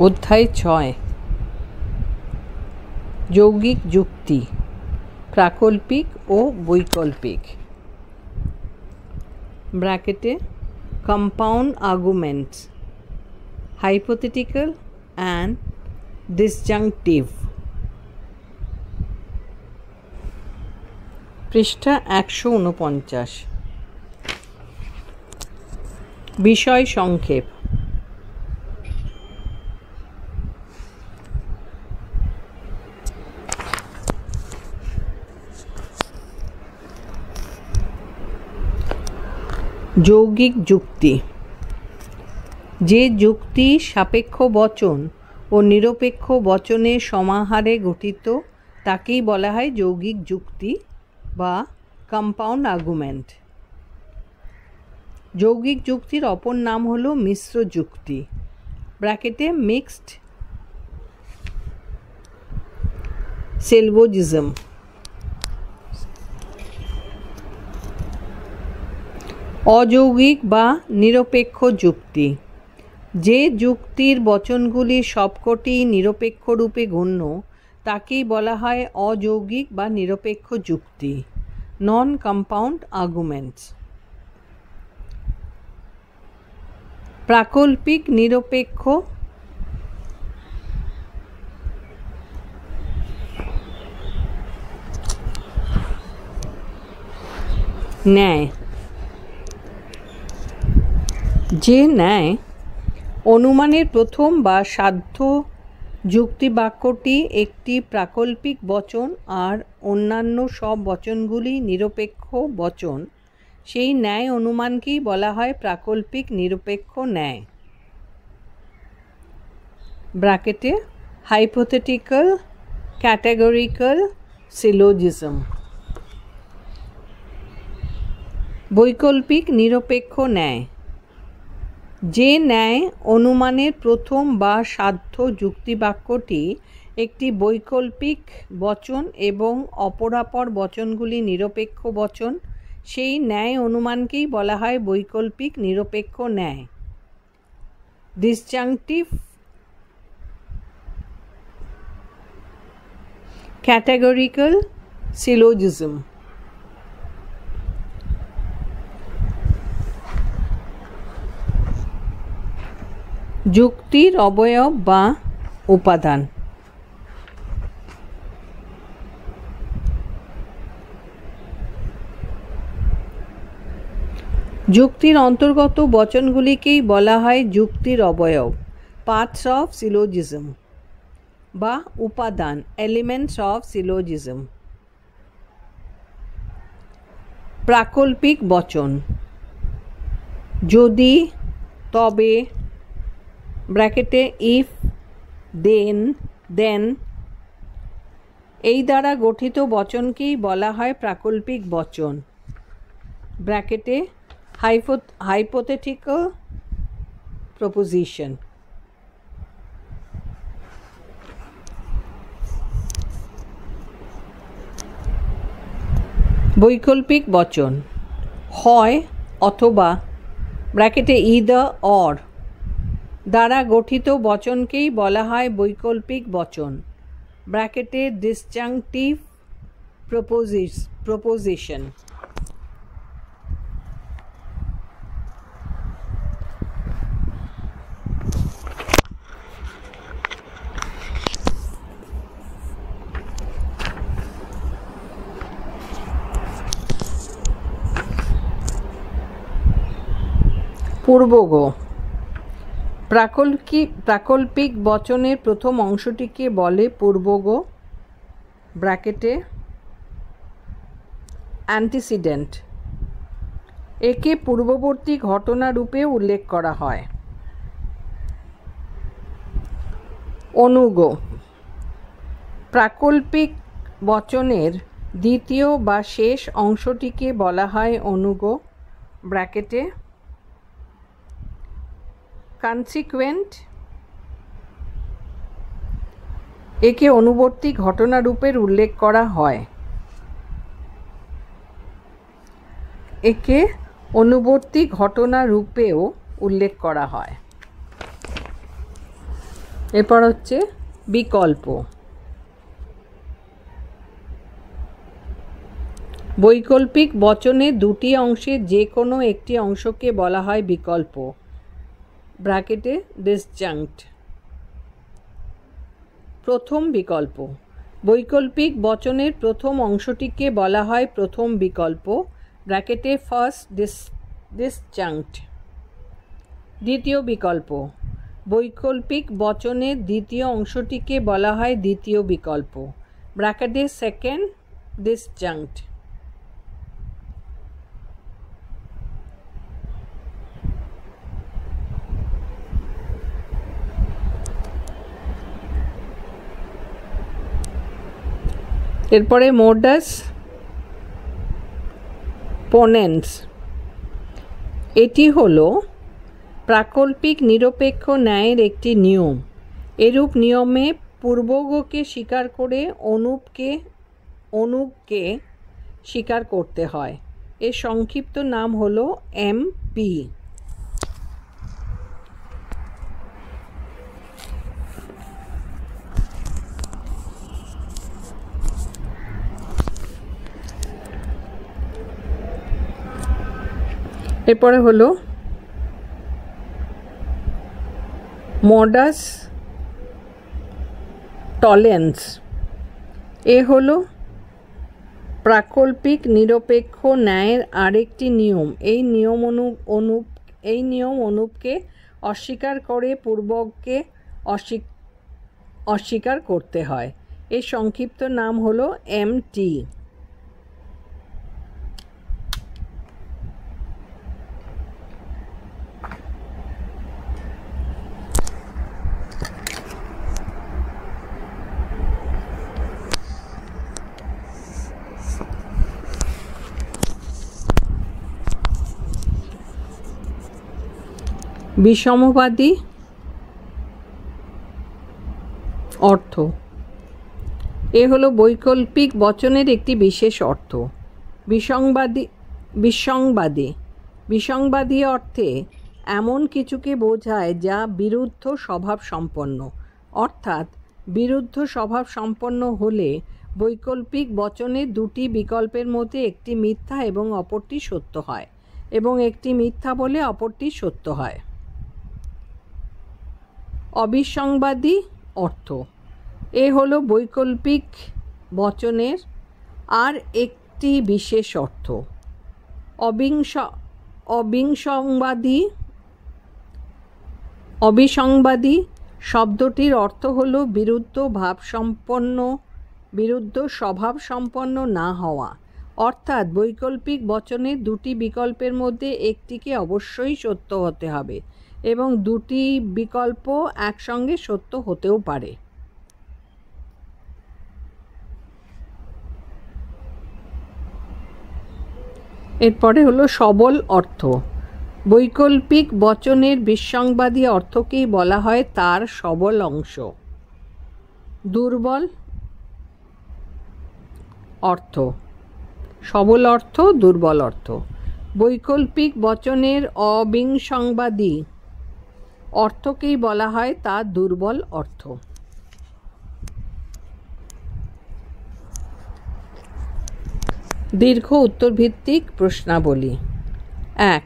অধ্যায় ৬ যৌগিক যুক্তি প্রাকল্পিক ও বৈকল্পিক ব্র্যাকেটে compound arguments hypothetical and disjunctive পৃষ্ঠা ১৪৯ বিষয় সংক্ষেপ যৌগিক যুক্তি যে যুক্তি সাপেক্ষ বচন ও নিরপেক্ষ বচনের সমাহারে গঠিত তাকেই বলা হয় যৌগিক যুক্তি বা কম্পাউন্ড আর্গুমেন্ট। যৌগিক যুক্তির অপর নাম হলো মিশ্র যুক্তি ব্র্যাকেটে মিক্সড সিলোজিজম। অযৌগিক বা নিরপেক্ষ যুক্তি যে যুক্তির বচনগুলি সবকটি নিরপেক্ষ রূপে গণ্য তাকেই বলা হয় অযৌগিক বা নিরপেক্ষ যুক্তি নন কম্পাউন্ড আর্গুমেন্টস। প্রাকল্পিক নিরপেক্ষ ন্যায় যে ন্যায় অনুমানের প্রথম বা সাধ্য যুক্তি বাক্যটি একটি প্রাকল্পিক বচন আর অন্যান্য সব বচনগুলি নিরপেক্ষ বচন সেই ন্যায় অনুমানকেই বলা হয় প্রাকল্পিক নিরপেক্ষ ন্যায় ব্র্যাকেটে হাইপোথেটিক্যাল ক্যাটেগরিক্যাল সিলোজিজম। বৈকল্পিক নিরপেক্ষ ন্যায় যে ন্যায় অনুমানের প্রথম বা সাধ্য যুক্তিবাক্যটি একটি বৈকল্পিক বচন এবং অপরাপর বচনগুলি নিরপেক্ষ বচন সেই ন্যায় অনুমানকেই বলা হয় বৈকল্পিক নিরপেক্ষ ন্যায় ডিসজাংটিভ ক্যাটেগরিক্যাল সিলোজিজম। যুক্তির অবয়ব বা উপাদান যুক্তির অন্তর্গত বচনগুলিকেই বলা হয় যুক্তির অবয়ব পার্টস অফ সিলোজিজম বা উপাদান এলিমেন্টস অফ সিলোজিজম। প্রাকল্পিক বচন যদি তবে ব্র্যাকেটে ইফ দেন এই দ্বারা গঠিত বচনকেই বলা হয় প্রাকল্পিক বচন ব্র্যাকেটে হাইপোথেটিক্যাল প্রপোজিশন। বৈকল্পিক বচন হয় অথবা ব্র্যাকেটে ইদার অর দ্বারা গঠিত বচনকেই বলা হয় বৈকল্পিক বচন ব্র্যাকেটে ডিসজাংটিভ প্রপোজিশন। পূর্বগ প্রাকল্পিক বচনের প্রথম অংশটিকে বলে পূর্বগ ব্র্যাকেটে অ্যান্টিসিডেন্ট একে পূর্ববর্তী ঘটনা রূপে উল্লেখ করা হয়। অনুগ প্রাকল্পিক বচনের দ্বিতীয় বা শেষ অংশটিকে বলা হয় অনুগ ব্র্যাকেটে কনসিকুয়েন্ট একে অনুবর্তী ঘটনা রূপের উল্লেখ করা হয়। একে অনুবর্তী ঘটনা রূপেও উল্লেখ করা হয়। এরপর হচ্ছে বিকল্প। বৈকল্পিক বচনে দুটি অংশের যে কোনো একটি অংশকে বলা হয় বিকল্প, ব্র্যাকেটে ডিসজাংক্ট। প্রথম বিকল্প। বৈকল্পিক বচনের প্রথম অংশটিকে বলা হয় প্রথম বিকল্প, ব্র্যাকেটে ফার্স্ট ডিসজাংক্ট। দ্বিতীয় বিকল্প। বৈকল্পিক বচনের দ্বিতীয় অংশটিকে বলা হয় দ্বিতীয় বিকল্প, ব্র্যাকেটে সেকেন্ড ডিসজাংক্ট। এরপরে মোডাস পোনেন্স। এটি হলো প্রাকল্পিক নিরপেক্ষ ন্যায়ের একটি নিয়ম। এরূপ নিয়মে পূর্বগকে স্বীকার করে অনুপকে স্বীকার করতে হয়। এর সংক্ষিপ্ত নাম হলো এমপি। এরপরে হলো মোডাস টলেন্স। এ হলো প্রাকল্পিক নিরপেক্ষ ন্যায়ের আরেকটি নিয়ম। এই নিয়ম অনুপকে অস্বীকার করে পূর্বককে অস্বীকার করতে হয়। এর সংক্ষিপ্ত নাম হলো এমটি। বিষমবাদী অর্থ। এ হলো বৈকল্পিক বচনের একটি বিশেষ অর্থ। বিসংবাদী অর্থে এমন কিছুকে বোঝায় যা বিরুদ্ধ স্বভাব সম্পন্ন, অর্থাৎ বিরুদ্ধ স্বভাব সম্পন্ন হলে বৈকল্পিক বচনের দুটি বিকল্পের মধ্যে একটি মিথ্যা এবং অপরটি সত্য হয়, এবং একটি মিথ্যা বলে অপরটি সত্য হয়। অবিসংবাদী অর্থ। এ হলো বৈকল্পিক বচনের আর একটি বিশেষ অর্থ। অবিসংবাদী শব্দটির অর্থ হলো বিরুদ্ধ স্বভাব সম্পন্ন না হওয়া, অর্থাৎ বৈকল্পিক বচনের দুটি বিকল্পের মধ্যে একটিকে অবশ্যই সত্য হতে হবে এবং দুটি বিকল্প একসঙ্গে সত্য হতেও পারে। এরপরে হলো সবল অর্থ। বৈকল্পিক বচনের বিসংবাদী অর্থকেই বলা হয় তার সবল অংশ। দুর্বল অর্থ। সবল অর্থ, দুর্বল অর্থ। বৈকল্পিক বচনের অবিসংবাদী অর্থকেই বলা হয় তার দুর্বল অর্থ। দীর্ঘ উত্তরভিত্তিক প্রশ্নাবলী। 1.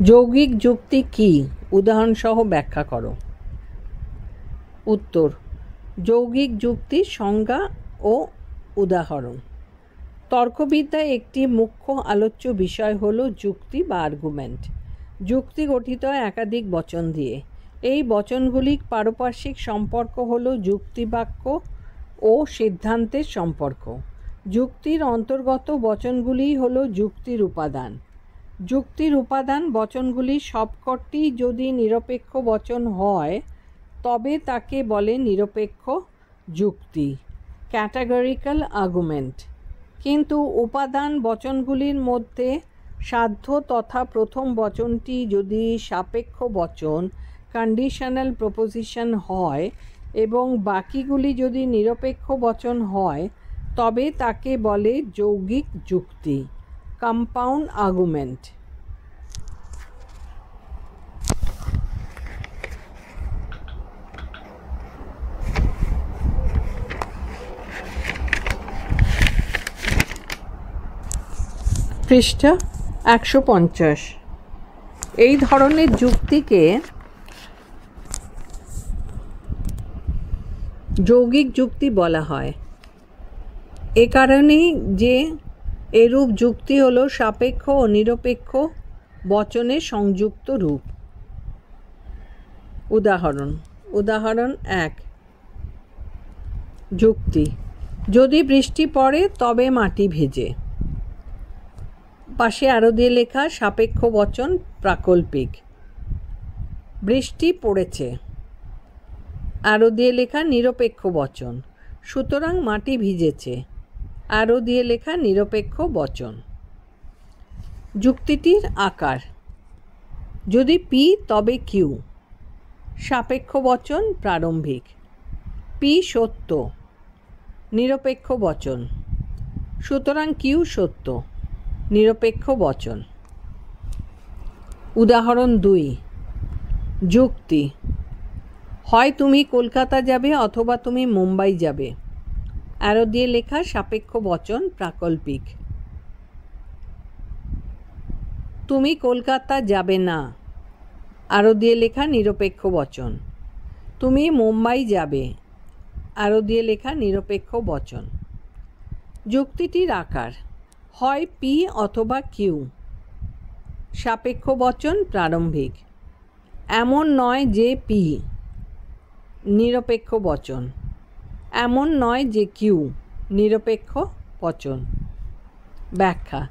যৌগিক যুক্তি কি? উদাহরণসহ ব্যাখ্যা করো। উত্তর: যৌগিক যুক্তির সংজ্ঞা ও উদাহরণ। তর্কবিদ্যায় একটি মুখ্য আলোচ্য বিষয় হলো যুক্তি বা আর্গুমেন্ট। যুক্তি গঠিত হয় একাধিক বচন দিয়ে। এই বচনগুলির পারপার্শ্বিক সম্পর্ক হলো যুক্তিবাক্য ও সিদ্ধান্তের সম্পর্ক। যুক্তির অন্তর্গত বচনগুলি হলো যুক্তির উপাদান। যুক্তির উপাদান বচনগুলি সবকটি যদি নিরপেক্ষ বচন হয় তবে তাকে বলে নিরপেক্ষ যুক্তি, ক্যাটাগরিক্যাল আর্গুমেন্ট। কিন্তু উপাদান বচনগুলির মধ্যে সাধ্য তথা প্রথম বচনটি যদি সাপেক্ষ বচন, কন্ডিশনাল প্রপোজিশন হয় এবং বাকিগুলি যদি নিরপেক্ষ বচন হয় তবে তাকে বলে যৌগিক যুক্তি, কম্পাউন্ড আর্গুমেন্ট। পৃষ্ঠা 150। এই ধরনের যুক্তিকে যৌগিক যুক্তি বলা হয়। এ কারণেই যে এরূপ যুক্তি হল সাপেক্ষ ও নিরপেক্ষ বচনের সংযুক্ত রূপ। উদাহরণ 1। যুক্তি: যদি বৃষ্টি পড়ে তবে মাটি ভেজে। পাশে আরও দিয়ে লেখা সাপেক্ষ বচন প্রাকল্পিক। বৃষ্টি পড়েছে, আরও দিয়ে লেখা নিরপেক্ষ বচন। সুতরাং মাটি ভিজেছে, আরও দিয়ে লেখা নিরপেক্ষ বচন। যুক্তিটির আকার: যদি পি তবে কিউ, সাপেক্ষ বচন প্রারম্ভিক। পি সত্য, নিরপেক্ষ বচন। সুতরাং কিউ সত্য, নিরপেক্ষ বচন। উদাহরণ 2। যুক্তি: হয় তুমি কলকাতা যাবে অথবা তুমি মুম্বাই যাবে, আরও দিয়ে লেখা সাপেক্ষ বচন প্রাকল্পিক। তুমি কলকাতা যাবে না, আরও দিয়ে লেখা নিরপেক্ষ বচন। তুমি মুম্বাই যাবে, আরও দিয়ে লেখা নিরপেক্ষ বচন। যুক্তিটির আকার: হয় পি অথবা কিউ, সাপেক্ষ বচন প্রারম্ভিক। এমন নয় যে পি, নিরপেক্ষ বচন। এমন নয় যে কিউ, নিরপেক্ষ বচন। ব্যাখ্যা: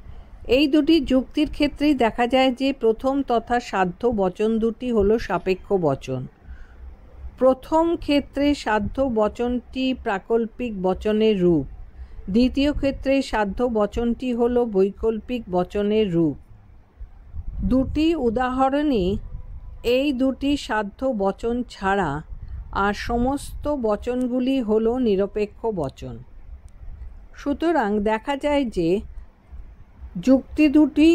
এই দুটি যুক্তির ক্ষেত্রেই দেখা যায় যে প্রথম তথা সাধ্য বচন দুটি হল সাপেক্ষ বচন। প্রথম ক্ষেত্রে সাধ্য বচনটি প্রাকল্পিক বচনের রূপ, দ্বিতীয় ক্ষেত্রে সাধ্য বচনটি হল বৈকল্পিক বচনের রূপ। দুটি উদাহরণই এই দুটি সাধ্য বচন ছাড়া আর সমস্ত বচনগুলি হল নিরপেক্ষ বচন। সুতরাং দেখা যায় যে যুক্তি দুটি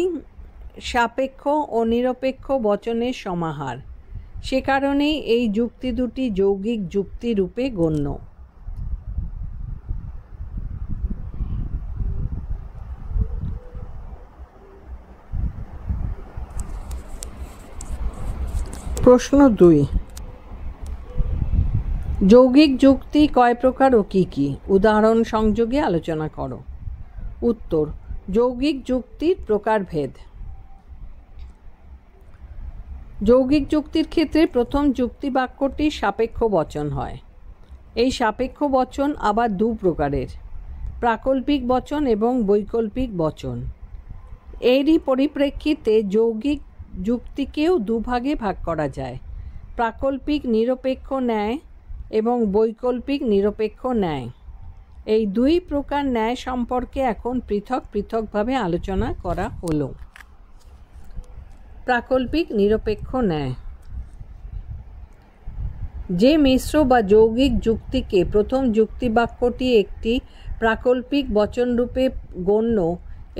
সাপেক্ষ ও নিরপেক্ষ বচনের সমাহার। সে কারণেই এই যুক্তি দুটি যৌগিক যুক্তি রূপে গণ্য। প্রশ্ন 2। যৌগিক যুক্তি কয় প্রকার ও কী কী? উদাহরণ সংযোগে আলোচনা করো। উত্তর: যৌগিক যুক্তির প্রকারভেদ। যৌগিক যুক্তির ক্ষেত্রে প্রথম যুক্তি বাক্যটি সাপেক্ষ বচন হয়। এই সাপেক্ষ বচন আবার দু প্রকারের: প্রাকল্পিক বচন এবং বৈকল্পিক বচন। এরই পরিপ্রেক্ষিতে যৌগিক যুক্তিকেও দুভাগে ভাগ করা যায়: প্রাকল্পিক নিরপেক্ষ ন্যায় এবং বৈকল্পিক নিরপেক্ষ ন্যায়। এই দুই প্রকার ন্যায় সম্পর্কে এখন পৃথক পৃথকভাবে আলোচনা করা হলো। প্রাকল্পিক নিরপেক্ষ ন্যায়: যে মিশ্র বা যৌগিক যুক্তিকে প্রথম যুক্তিবাক্যটি একটি প্রাকল্পিক বচনরূপে গণ্য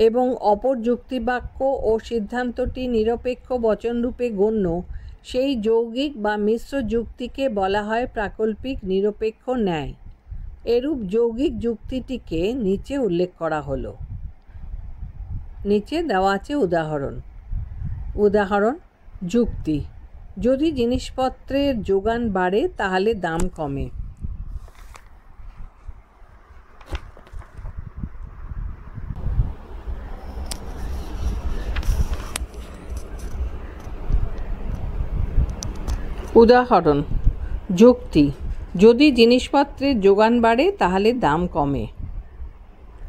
এবং অপর যুক্তিবাক্য ও সিদ্ধান্তটি নিরপেক্ষ বচনরূপে গণ্য, সেই যৌগিক বা মিশ্র যুক্তিকে বলা হয় প্রাকল্পিক নিরপেক্ষ ন্যায়। এরূপ যৌগিক যুক্তিটিকে নিচে উল্লেখ করা হলো। নিচে দেওয়া আছে উদাহরণ: যুক্তি: যদি জিনিসপত্রের যোগান বাড়ে তাহলে দাম কমে। উদাহরণ: যুক্তি: যদি জিনিসপত্রের যোগান বাড়ে তাহলে দাম কমে।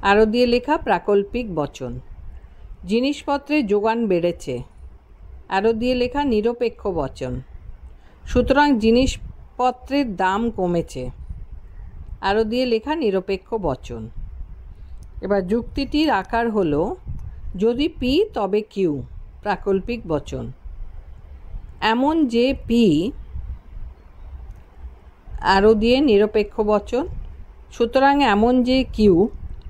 আরও দিয়ে লেখা প্রাকল্পিক বচন। জিনিসপত্রের যোগান বেড়েছে, আরও দিয়ে লেখা নিরপেক্ষ বচন। সুতরাং জিনিসপত্রের দাম কমেছে, আরও দিয়ে লেখা নিরপেক্ষ বচন। এবার যুক্তিটির আকার হলো: যদি পি তবে কিউ, প্রাকল্পিক বচন। এমন যে পি, আরও দিয়ে নিরপেক্ষ বচন। সুতরাং এমন যে কিউ,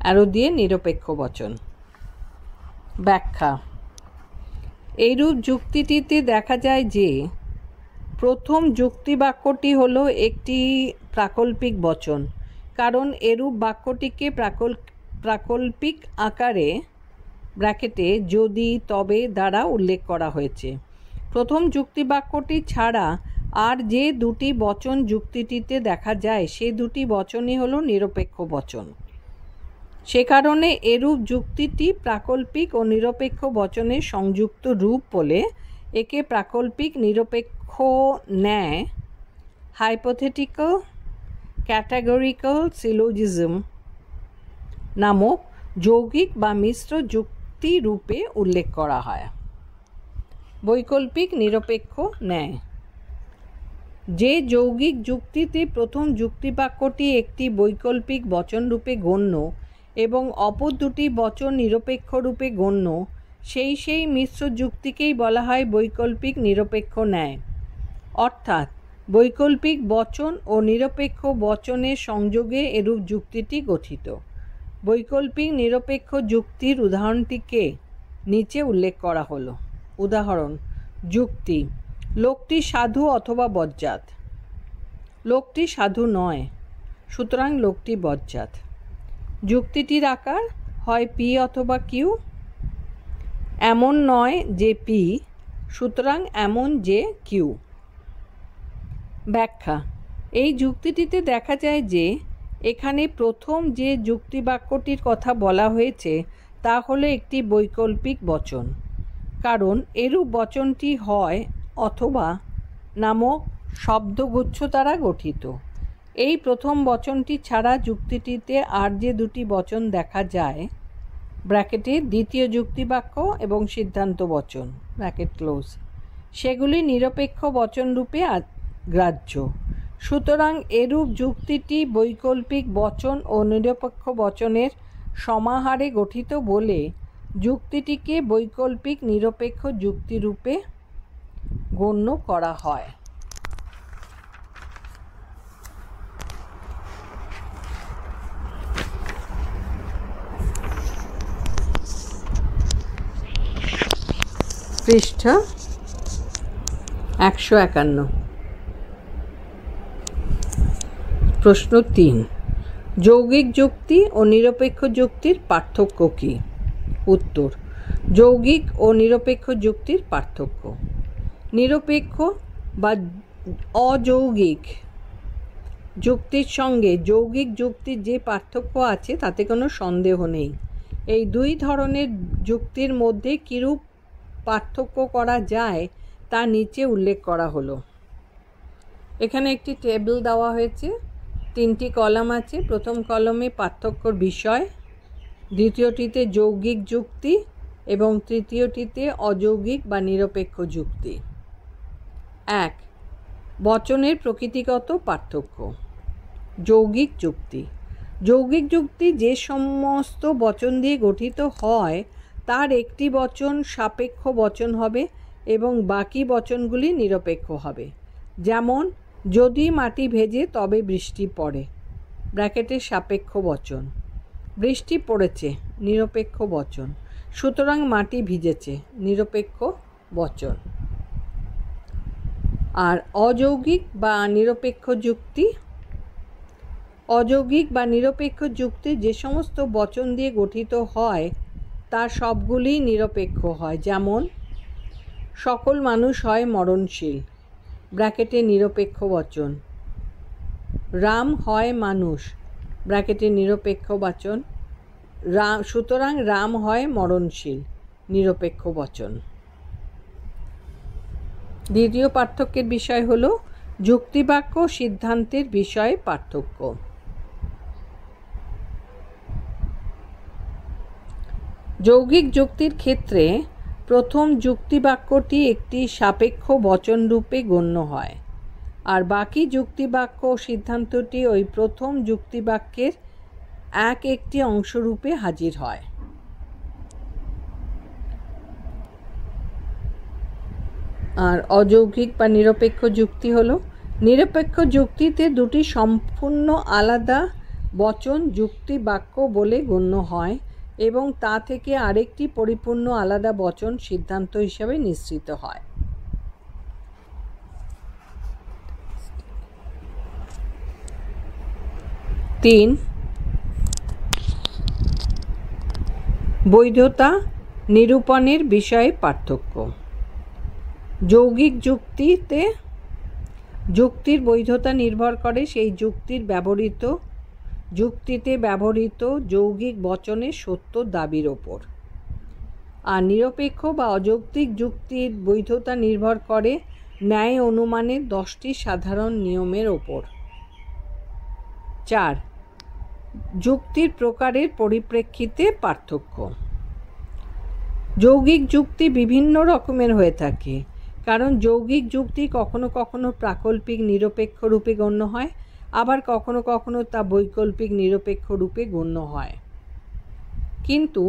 আরও দিয়ে নিরপেক্ষ বচন। ব্যাখ্যা: এইরূপ যুক্তিটিতে দেখা যায় যে প্রথম যুক্তিবাক্যটি হলো একটি প্রাকল্পিক বচন, কারণ এরূপ বাক্যটিকে প্রাকল্পিক আকারে ব্র্যাকেটে যদি তবে দ্বারা উল্লেখ করা হয়েছে। প্রথম যুক্তিবাক্যটি ছাড়া আর যে দুটি বচন যুক্তিটিতে দেখা যায় সে দুটি বচনই হলো নিরপেক্ষ বচন। সে কারণে এরূপ যুক্তিটি প্রাকল্পিক ও নিরপেক্ষ বচনের সংযুক্ত রূপ বলে একে প্রাকল্পিক নিরপেক্ষ ন্যায় হাইপোথেটিক্যাল ক্যাটাগরিক্যাল সিলোজিজম নামক যৌগিক বা মিশ্র যুক্তি রূপে উল্লেখ করা হয়। বৈকল্পিক নিরপেক্ষ ন্যায়। যে যৌগিক যুক্তিতে প্রথম যুক্তিবাক্যটি একটি বৈকল্পিক বচন রূপে গণ্য এবং অপর দুটি বচন নিরপেক্ষ রূপে গণ্য সেই মিশ্র যুক্তিকেই বলা হয় বৈকল্পিক নিরপেক্ষ ন্যায়। অর্থাৎ বৈকল্পিক বচন ও নিরপেক্ষ বচনের সংযোগে এরূপ যুক্তিটি গঠিত। বৈকল্পিক নিরপেক্ষ যুক্তির উদাহরণটিকে নিচে উল্লেখ করা হলো। উদাহরণ: যুক্তি: লোকটি সাধু অথবা বজ্জাত। লোকটি সাধু নয়, সুতরাং লোকটি বজ্জাত। যুক্তিটির আকার হয় পি অথবা কিউ। এমন নয় যে পি, সুতরাং এমন যে কিউ। ব্যাখ্যা: এই যুক্তিটিতে দেখা যায় যে এখানে প্রথম যে যুক্তিবাক্যটির কথা বলা হয়েছে তা হলো একটি বৈকল্পিক বচন, কারণ এরূপ বচনটি হয় অথবা নামক শব্দগুচ্ছ দ্বারা গঠিত। এই প্রথম বচনটি ছাড়া যুক্তিটিতে আর যে দুটি বচন দেখা যায় ব্র্যাকেটে দ্বিতীয় যুক্তিবাক্য এবং সিদ্ধান্ত বচন ব্র্যাকেট ক্লোজ, সেগুলি নিরপেক্ষ বচন রূপে গ্রাহ্য। সুতরাং এরূপ যুক্তিটি বৈকল্পিক বচন ও নিরপেক্ষ বচনের সমাহারে গঠিত বলে যুক্তিটিকে বৈকল্পিক নিরপেক্ষ যুক্তিরূপে গণ্য করা হয়। পৃষ্ঠা 151। প্রশ্ন 3, যৌগিক যুক্তি ও নিরপেক্ষ যুক্তির পার্থক্য কী? উত্তর: যৌগিক ও নিরপেক্ষ যুক্তির পার্থক্য: নিরপেক্ষ বা অযৌগিক যুক্তির সঙ্গে যৌগিক যুক্তির যে পার্থক্য আছে তাতে কোনো সন্দেহ নেই। এই দুই ধরনের যুক্তির মধ্যে কিরূপ পার্থক্য করা যায় তা নিচে উল্লেখ করা হলো। এখানে একটি টেবিল দেওয়া হয়েছে, 3টি কলাম আছে। প্রথম কলমে পার্থক্যর বিষয়, দ্বিতীয়টিতে যৌগিক যুক্তি এবং তৃতীয়টিতে অযৌগিক বা নিরপেক্ষ যুক্তি। 1. বচনের প্রকৃতিগত পার্থক্য। যৌগিক যুক্তি: যৌগিক যুক্তি যে সমস্ত বচন দিয়ে গঠিত হয় তার একটি বচন সাপেক্ষ বচন হবে এবং বাকি বচনগুলি নিরপেক্ষ হবে। যেমন: যদি মাটি ভেজে তবে বৃষ্টি পড়ে, ব্র্যাকেটে সাপেক্ষ বচন। বৃষ্টি পড়েছে, নিরপেক্ষ বচন, সুতরাং মাটি ভিজেছে, নিরপেক্ষ বচন। আর অযৌগিক বা নিরপেক্ষ যুক্তি: অযৌগিক বা নিরপেক্ষ যুক্তি যে সমস্ত বচন দিয়ে গঠিত হয় তার সবগুলি নিরপেক্ষ হয়। যেমন: সকল মানুষ হয় মরণশীল, ব্র্যাকেটে নিরপেক্ষ বচন। রাম হয় মানুষ, ব্র্যাকেটে নিরপেক্ষ বচন। সুতরাং রাম হয় মরণশীল, নিরপেক্ষ বচন। দ্বিতীয় পার্থক্যের বিষয় হলো যুক্তিবাক্য সিদ্ধান্তের বিষয়ে পার্থক্য। যৌগিক যুক্তির ক্ষেত্রে প্রথম যুক্তিবাক্যটি একটি সাপেক্ষ বচন রূপে গণ্য হয়, আর বাকি যুক্তিবাক্য ও সিদ্ধান্তটি ওই প্রথম যুক্তিবাক্যের একটি অংশরূপে হাজির হয়। আর অযৌগিক বা নিরপেক্ষ যুক্তি হলো, নিরপেক্ষ যুক্তিতে দুটি সম্পূর্ণ আলাদা বচন যুক্তিবাক্য বলে গণ্য হয় এবং তা থেকে আরেকটি পরিপূর্ণ আলাদা বচন সিদ্ধান্ত হিসাবে নিঃসৃত হয়। তিন, বৈধতা নিরূপণের বিষয়ে পার্থক্য। যৌগিক যুক্তিতে যুক্তির বৈধতা নির্ভর করে সেই যুক্তিতে ব্যবহৃত যৌগিক বচনের সত্য দাবির ওপর, আর নিরপেক্ষ বা অযৌক্তিক যুক্তির বৈধতা নির্ভর করে ন্যায় অনুমানের 10টি সাধারণ নিয়মের ওপর। 4. যুক্তির প্রকারের পরিপ্রেক্ষিতে পার্থক্য। যৌগিক যুক্তি বিভিন্ন রকমের হয়ে থাকে, কারণ যৌগিক যুক্তি কখনো কখনো প্রাকল্পিক নিরপেক্ষ রূপে গণ্য হয়, আবার কখনো কখনো তা বৈকল্পিক নিরপেক্ষ রূপে গণ্য হয়। কিন্তু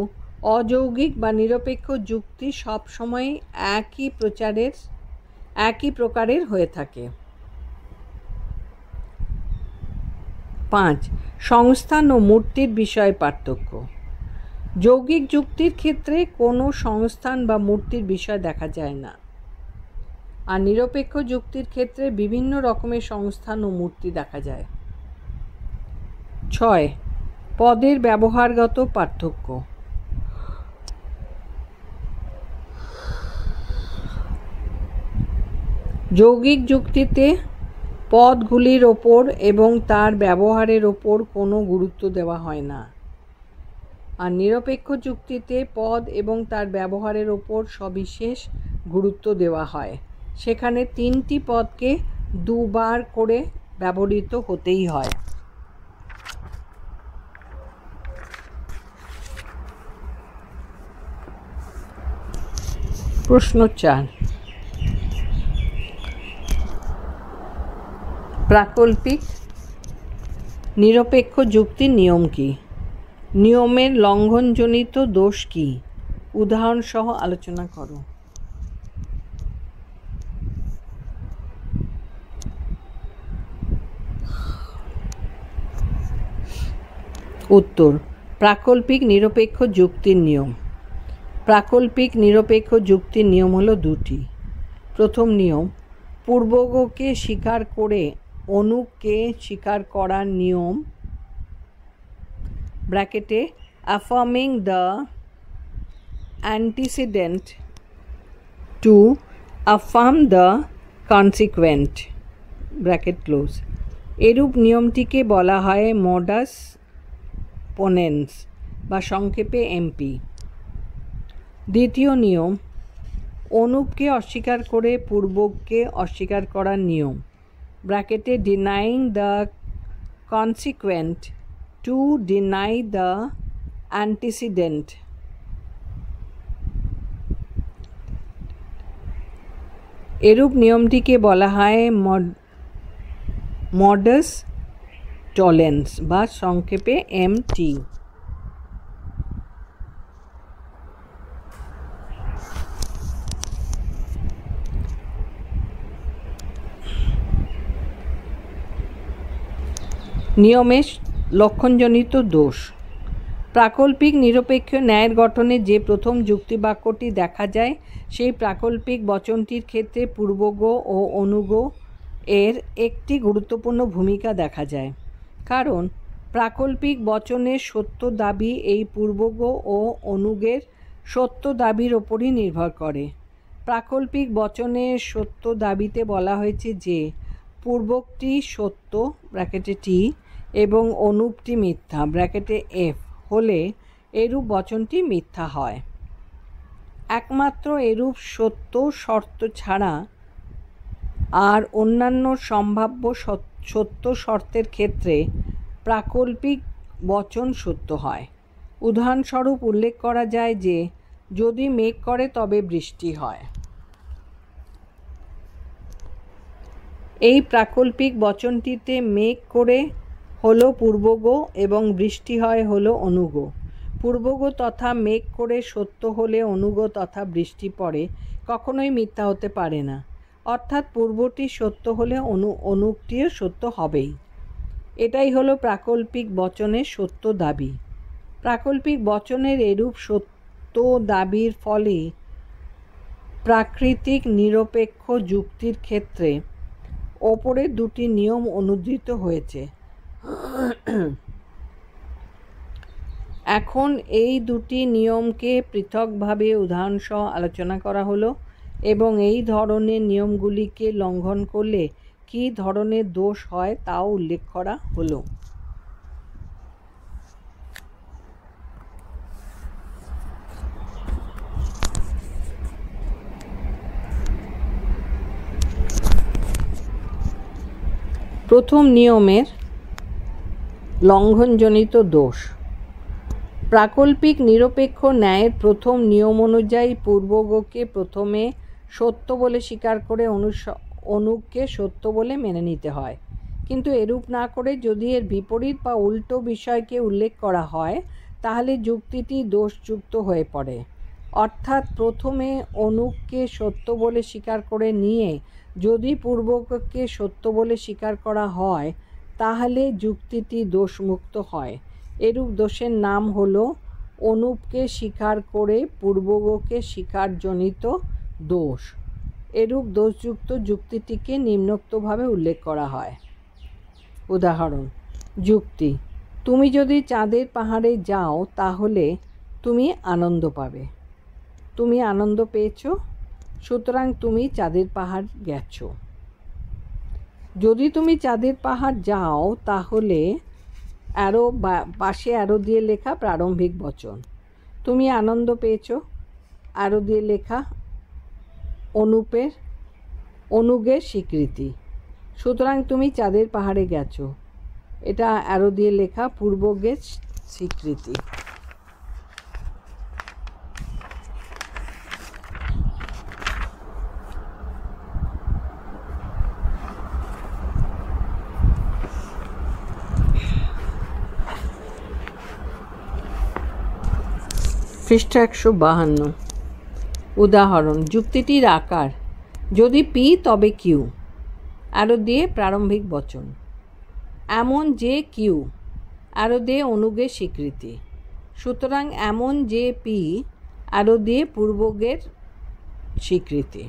অযৌগিক বা নিরপেক্ষ যুক্তি সবসময় একই প্রকারের হয়ে থাকে। 5. সংস্থান ও মূর্তির বিষয়ে পার্থক্য। যৌগিক যুক্তির ক্ষেত্রে কোনো সংস্থান বা মূর্তির বিষয় দেখা যায় না, আর নিরপেক্ষ যুক্তির ক্ষেত্রে বিভিন্ন রকমের সংস্থান ও মূর্তি দেখা যায়। 6. পদের ব্যবহারগত পার্থক্য। যৌগিক যুক্তিতে পদগুলির ওপর এবং তার ব্যবহারের ওপর কোনো গুরুত্ব দেওয়া হয় না, আর নিরপেক্ষ যুক্তিতে পদ এবং তার ব্যবহারের ওপর সবিশেষ গুরুত্ব দেওয়া হয়। সেখানে 3টি পদকে 2 বার করে ব্যবহৃত হতেই হয়। প্রশ্ন 4। প্রাকল্পিক নিরপেক্ষ যুক্তির নিয়ম কি? নিয়মের লঙ্ঘনজনিত দোষ কি? উদাহরণ সহ আলোচনা করো। উত্তর: প্রাকল্পিক নিরপেক্ষ যুক্তির নিয়ম। প্রাকল্পিক নিরপেক্ষ যুক্তির নিয়ম হলো 2টি। প্রথম নিয়ম, পূর্বগকে স্বীকার করে অনুগকে স্বীকার করার নিয়ম, ব্র্যাকেটে affirming the antecedent to affirm the consequent, bracket close. এরূপ নিয়মটিকে বলা হয় মডাস পোনেন্স বা সংক্ষেপে এমপি। দ্বিতীয় নিয়ম, অনুগকে অস্বীকার করে পূর্বগকে অস্বীকার করার নিয়ম, ব্র্যাকেটে denying the consequent to deny the antecedent. এরূপ নিয়মটিকে বলা হয় মডাস টলেন্স বা সংক্ষেপে এমটি। নিয়মের লক্ষণজনিত দোষ। প্রাকল্পিক নিরপেক্ষ ন্যায়ের গঠনে যে প্রথম যুক্তিবাক্যটি দেখা যায়, সেই প্রাকল্পিক বচনটির ক্ষেত্রে পূর্বগ ও অনুগ এর একটি গুরুত্বপূর্ণ ভূমিকা দেখা যায়, কারণ প্রাকল্পিক বচনের সত্য দাবি এই পূর্বগ ও অনুগের সত্য দাবির ওপরই নির্ভর করে। প্রাকল্পিক বচনের সত্য দাবিতে বলা হয়েছে যে পূর্বকটি সত্য, ব্র্যাকেটে টি, এবং অনুপটি মিথ্যা, ব্র্যাকেটে এফ হলে এরূপ বচনটি মিথ্যা হয়। একমাত্র এরূপ সত্য শর্ত ছাড়া আর অন্যান্য সম্ভাব্য সত্য শর্তের ক্ষেত্রে প্রাকল্পিক বচন সত্য হয়। উদাহরণস্বরূপ উল্লেখ করা যায় যে যদি মেঘ করে তবে বৃষ্টি হয়। এই প্রাকল্পিক বচনটিতে মেঘ করে হলো পূর্বগ এবং বৃষ্টি হয় হলো অনুগ। পূর্বগ তথা মেঘ করে সত্য হলে অনুগ তথা বৃষ্টি পড়ে কখনোই মিথ্যা হতে পারে না, অর্থাৎ পূর্বটি সত্য হলে অনুগটিও সত্য হবেই। এটাই হলো প্রাকল্পিক বচনের সত্য দাবি। প্রাকল্পিক বচনের এরূপ সত্য দাবির ফলে প্রাকৃতিক নিরপেক্ষ যুক্তির ক্ষেত্রে ওপরের 2টি নিয়ম অনুদ্ধৃত হয়েছে। এখন এই দুটি নিয়মকে পৃথকভাবে উদাহরণসহ আলোচনা করা হলো এবং এই ধরনের নিয়মগুলিকে লঙ্ঘন করলে কী ধরনের দোষ হয় তাও উল্লেখ করা হলো। প্রথম নিয়মের লঙ্ঘনজনিত দোষ। প্রাকল্পিক নিরপেক্ষ ন্যায়ের প্রথম নিয়ম অনুযায়ী পূর্বগকে প্রথমে সত্য বলে স্বীকার করে অনুগকে সত্য বলে মেনে নিতে হয়, কিন্তু এরূপ না করে যদি এর বিপরীত বা উল্টো বিষয়কে উল্লেখ করা হয় তাহলে যুক্তিটি দোষযুক্ত হয়ে পড়ে। অর্থাৎ প্রথমে অনুগকে সত্য বলে স্বীকার করে নিয়ে যদি পূর্বগকে সত্য বলে স্বীকার করা হয় তাহলে যুক্তিটি দোষমুক্ত হয়। এরূপ দোষের নাম হলো অনুগকে স্বীকার করে পূর্বগকে স্বীকারজনিত দোষ। এরূপ দোষযুক্ত যুক্তিটিকে নিম্নোক্তভাবে উল্লেখ করা হয়। উদাহরণ: যুক্তি: তুমি যদি চাঁদের পাহাড়ে যাও তাহলে তুমি আনন্দ পাবে। তুমি আনন্দ পেয়েছো, সুতরাং তুমি চাঁদের পাহাড় গেছো। যদি তুমি চাঁদের পাহাড় যাও তাহলে পাশে অ্যারো দিয়ে লেখা প্রারম্ভিক বচন। তুমি আনন্দ পেয়েছো, অ্যারো দিয়ে লেখা অনুগের স্বীকৃতি। সুতরাং তুমি চাঁদের পাহাড়ে গেছো, এটা অ্যারো দিয়ে লেখা পূর্বগের স্বীকৃতি। পৃষ্ঠা 152। উদাহরণ: যুক্তিটির আকার: যদি পি তবে কিউ, অ্যারো দিয়ে প্রারম্ভিক বচন। এমন যে কিউ, অ্যারো দিয়ে অনুগের স্বীকৃতি। সুতরাং এমন যে পি, অ্যারো দিয়ে পূর্বগের স্বীকৃতি।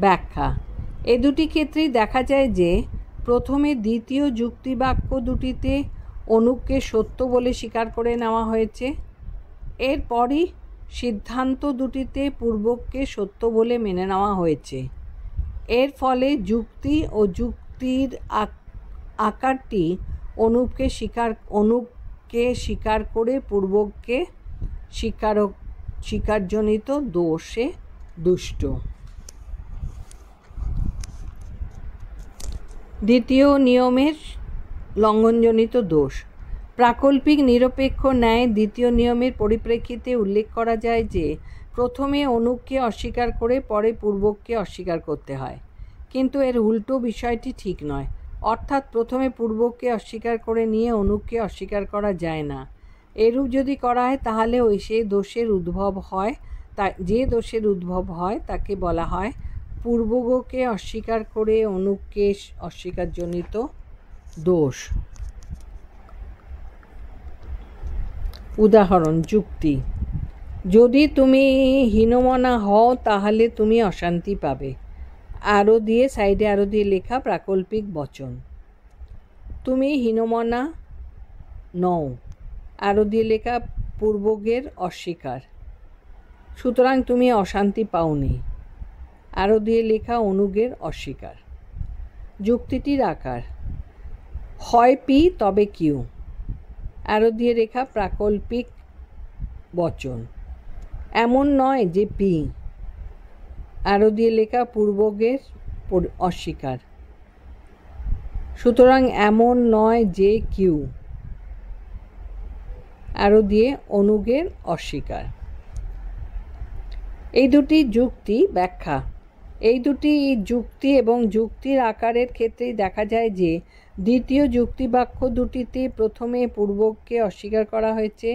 ব্যাখ্যা: এ দুটি ক্ষেত্রেই দেখা যায় যে প্রথমে দ্বিতীয় যুক্তিবাক্য দুটিতে অনুগকে সত্য বলে স্বীকার করে নেওয়া হয়েছে, এরপরই সিদ্ধান্ত দুটিতে পূর্বগকে সত্য বলে মেনে নেওয়া হয়েছে। এর ফলে যুক্তি ও যুক্তির আকারটি অনুগকে স্বীকার করে পূর্বগকে স্বীকারজনিত দোষে দুষ্ট। দ্বিতীয় নিয়মের লঙ্ঘনজনিত দোষ। প্রাকল্পিক নিরপেক্ষ ন্যায় দ্বিতীয় নিয়মের পরিপ্রেক্ষিতে উল্লেখ করা যায় যে প্রথমে অনুগকে অস্বীকার করে পরে পূর্বগকে অস্বীকার করতে হয়, কিন্তু এর উল্টো বিষয়টি ঠিক নয়। অর্থাৎ প্রথমে পূর্বগকে অস্বীকার করে নিয়ে অনুগকে অস্বীকার করা যায় না। এরূপ যদি করা হয় তাহলে যে দোষের উদ্ভব হয় তাকে বলা হয় পূর্বগকে অস্বীকার করে অনুগকে অস্বীকারজনিত দোষ। উদাহরণ: যুক্তি: যদি তুমি হীনমনা হও তাহলে তুমি অশান্তি পাবে। অ্যারো দিয়ে সাইডে অ্যারো দিয়ে লেখা প্রাকল্পিক বচন। তুমি হীনমনা নও, অ্যারো দিয়ে লেখা পূর্বগের অস্বীকার। সুতরাং তুমি অশান্তি পাওনি, অ্যারো দিয়ে লেখা অনুগের অস্বীকার। যুক্তিটির আকার: হয় পি তবে কিউ, অ্যারো দিয়ে লেখা প্রাকল্পিক বচন। এমন নয় যে পি, অ্যারো দিয়ে লেখা পূর্বগের অস্বীকার। সুতরাং এমন নয় যে কিউ, অ্যারো দিয়ে অনুগের অস্বীকার। এই দুটি যুক্তি ব্যাখ্যা: এই দুটি যুক্তি এবং যুক্তির আকারের ক্ষেত্রেই দেখা যায় যে দ্বিতীয় যুক্তিবাক্য দুটিতে প্রথমে পূর্বগকে অস্বীকার করা হয়েছে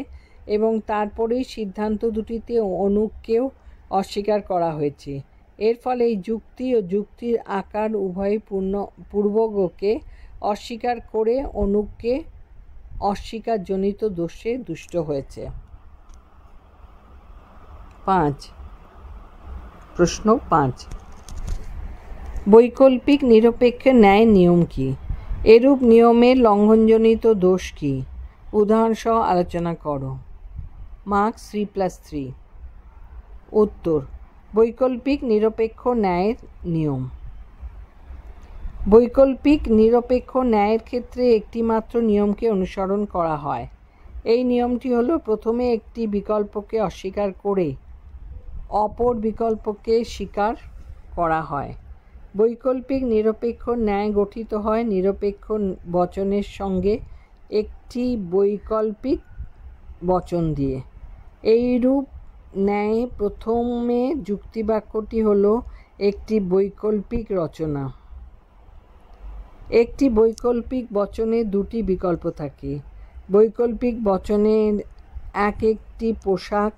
এবং তারপরেই সিদ্ধান্ত দুটিতে অনুগকেও অস্বীকার করা হয়েছে। এর ফলে এই যুক্তি ও যুক্তির আকার উভয়ই পূর্বগকে অস্বীকার করে অনুগকে অস্বীকারজনিত দোষে দুষ্ট হয়েছে। 5। প্রশ্ন 5। বৈকল্পিক নিরপেক্ষ ন্যায় নিয়ম কি? এরূপ নিয়মের লঙ্ঘনজনিত দোষ কি? উদাহরণসহ আলোচনা করো। মার্কস 3+3। উত্তর, বৈকল্পিক নিরপেক্ষ ন্যায়ের নিয়ম। বৈকল্পিক নিরপেক্ষ ন্যায়ের ক্ষেত্রে একটিমাত্র নিয়মকে অনুসরণ করা হয়। এই নিয়মটি হল, প্রথমে একটি বিকল্পকে অস্বীকার করে অপর বিকল্পকে স্বীকার করা হয়। বৈকল্পিক নিরপেক্ষ ন্যায় গঠিত হয় নিরপেক্ষ বচনের সঙ্গে একটি বৈকল্পিক বচন দিয়ে। এইরূপ ন্যায়ে প্রথমে যুক্তিবাক্যটি হল একটি বৈকল্পিক রচনা। একটি বৈকল্পিক বচনে দুটি বিকল্প থাকে। বৈকল্পিক বচনের এক একটি পোশাক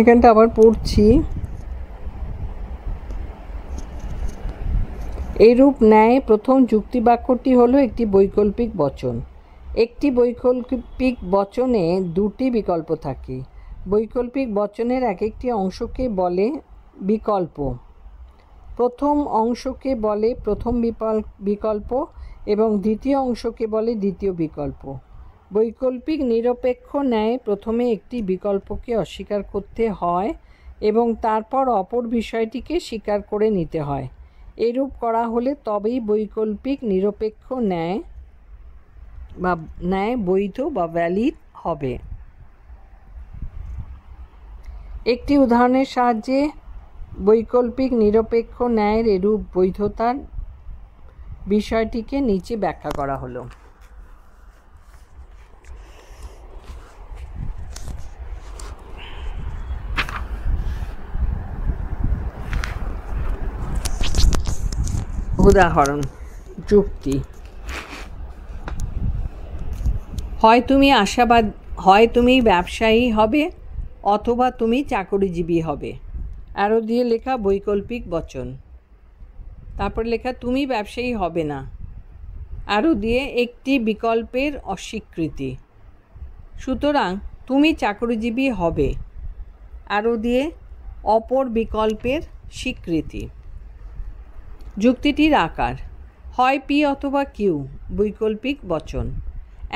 এখানটা আবার পড়ছি। এইরূপ ন্যায় প্রথম যুক্তিবাক্যটি হলো একটি বৈকল্পিক বচন। একটি বৈকল্পিক বচনে দুটি বিকল্প থাকে। বৈকল্পিক বচনের এক একটি অংশকে বলে বিকল্প। প্রথম অংশকে বলে প্রথম বিকল্প এবং দ্বিতীয় অংশকে বলে দ্বিতীয় বিকল্প। বৈকল্পিক নিরপেক্ষ ন্যায় প্রথমে একটি বিকল্পকে অস্বীকার করতে হয় এবং তারপর অপর বিষয়টিকে স্বীকার করে নিতে হয়। এরূপ করা হলে তবেই বৈকল্পিক নিরপেক্ষ ন্যায় বৈধ বা ভ্যালিড হবে। একটি উদাহরণের সাহায্যে বৈকল্পিক নিরপেক্ষ ন্যায়ের এরূপ বৈধতার বিষয়টিকে নিচে ব্যাখ্যা করা হলো। উদাহরণ: যুক্তি। হয় তুমি ব্যবসায়ী হবে অথবা তুমি চাকরিজীবী হবে। আরও দিয়ে লেখা বৈকল্পিক বচন। তারপর লেখা তুমি ব্যবসায়ী হবে না। আরও দিয়ে একটি বিকল্পের অস্বীকৃতি। সুতরাং তুমি চাকরিজীবী হবে। আরও দিয়ে অপর বিকল্পের স্বীকৃতি। যুক্তিটির আকার: হয় পি অথবা কিউ বৈকল্পিক বচন।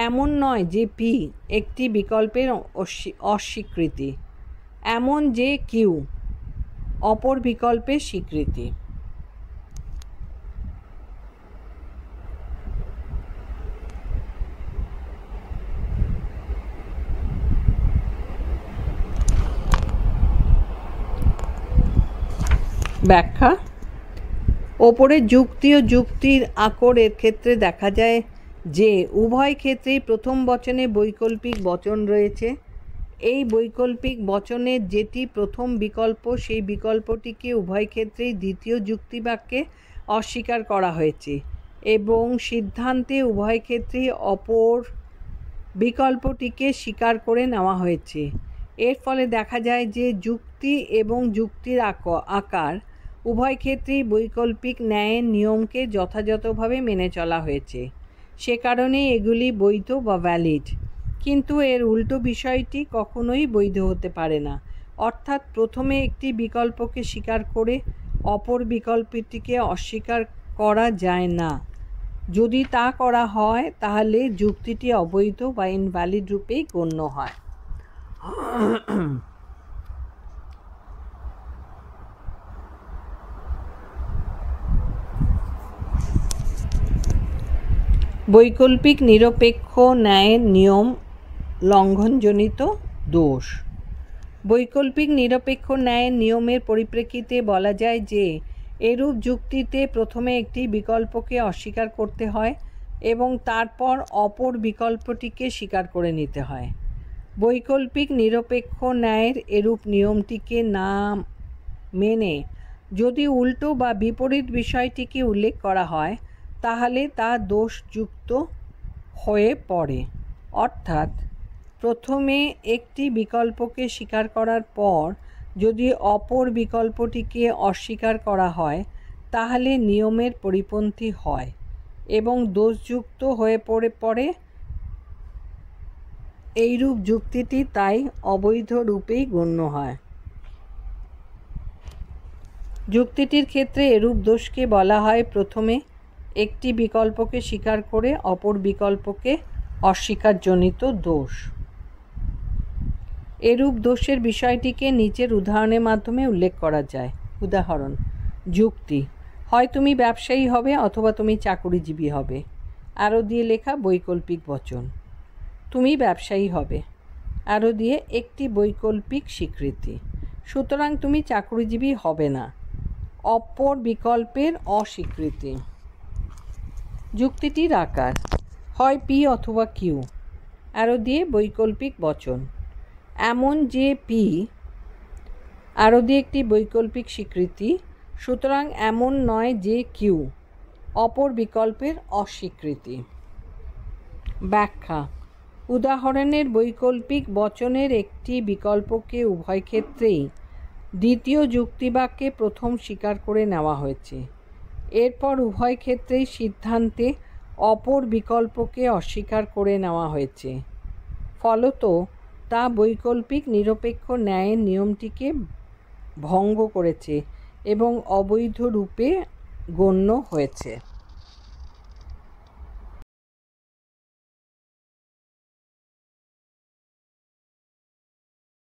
এমন নয় যে পি একটি বিকল্পের অস্বীকৃতি, এমন যে কিউ অপর বিকল্পের স্বীকৃতি। ব্যাখ্যা: ওপরে যুক্তি ও যুক্তির আকরের ক্ষেত্রে দেখা যায় যে উভয় ক্ষেত্রেই প্রথম বচনে বৈকল্পিক বচন রয়েছে। এই বৈকল্পিক বচনের যেটি প্রথম বিকল্প সেই বিকল্পটিকে উভয় ক্ষেত্রেই দ্বিতীয় যুক্তিবাক্যে অস্বীকার করা হয়েছে এবং সিদ্ধান্তে উভয় ক্ষেত্রেই অপর বিকল্পটিকে স্বীকার করে নেওয়া হয়েছে। এর ফলে দেখা যায় যে যুক্তি এবং যুক্তির আকার উভয় ক্ষেত্রেই বৈকল্পিক ন্যায়ের নিয়মকে যথাযথভাবে মেনে চলা হয়েছে। সে কারণেই এগুলি বৈধ বা ভ্যালিড। কিন্তু এর উল্টো বিষয়টি কখনোই বৈধ হতে পারে না, অর্থাৎ প্রথমে একটি বিকল্পকে স্বীকার করে অপর বিকল্পটিকে অস্বীকার করা যায় না। যদি তা করা হয় তাহলে যুক্তিটি অবৈধ বা ইনভ্যালিড রূপেই গণ্য হয়। বৈকল্পিক নিরপেক্ষ ন্যায়ের নিয়ম লঙ্ঘনজনিত দোষ। বৈকল্পিক নিরপেক্ষ ন্যায়ের নিয়মের পরিপ্রেক্ষিতে বলা যায় যে এরূপ যুক্তিতে প্রথমে একটি বিকল্পকে অস্বীকার করতে হয় এবং তারপর অপর বিকল্পটিকে স্বীকার করে নিতে হয়। বৈকল্পিক নিরপেক্ষ ন্যায়ের এরূপ নিয়মটিকে না মেনে যদি উল্টো বা বিপরীত বিষয়টিকে উল্লেখ করা হয় তাহলে তা দোষযুক্ত হয়ে পড়ে। অর্থাৎ প্রথমে একটি বিকল্পকে স্বীকার করার পর যদি অপর বিকল্পটিকে অস্বীকার করা হয় তাহলে নিয়মের পরিপন্থী হয় এবং দোষযুক্ত হয়ে পড়ে। এইরূপ যুক্তিটি তাই অবৈধ রূপেই গণ্য হয়। যুক্তিটির ক্ষেত্রে এরূপ দোষকে বলা হয় প্রথমে একটি বিকল্পকে স্বীকার করে অপর বিকল্পকে অস্বীকারজনিত দোষ। এরূপ দোষের বিষয়টিকে নিচের উদাহরণের মাধ্যমে উল্লেখ করা যায়। উদাহরণ: যুক্তি: হয় তুমি ব্যবসায়ী হবে অথবা তুমি চাকুরিজীবী হবে। আরও দিয়ে লেখা বৈকল্পিক বচন। তুমি ব্যবসায়ী হবে। আরও দিয়ে একটি বৈকল্পিক স্বীকৃতি। সুতরাং তুমি চাকুরিজীবী হবে না। অপর বিকল্পের অস্বীকৃতি। যুক্তিটির আকার: হয় পি অথবা কিউ। আরও দিয়ে বৈকল্পিক বচন। এমন যে পি। আরও দিয়ে একটি বৈকল্পিক স্বীকৃতি। সুতরাং এমন নয় যে কিউ। অপর বিকল্পের অস্বীকৃতি। ব্যাখ্যা: উদাহরণের বৈকল্পিক বচনের একটি বিকল্পকে উভয় ক্ষেত্রেই দ্বিতীয় যুক্তিবাক্যে প্রথম স্বীকার করে নেওয়া হয়েছে। এরপর উভয় ক্ষেত্রেই সিদ্ধান্তে অপর বিকল্পকে অস্বীকার করে নেওয়া হয়েছে। ফলত তা বৈকল্পিক নিরপেক্ষ ন্যায়ের নিয়মটিকে ভঙ্গ করেছে এবং অবৈধ রূপে গণ্য হয়েছে।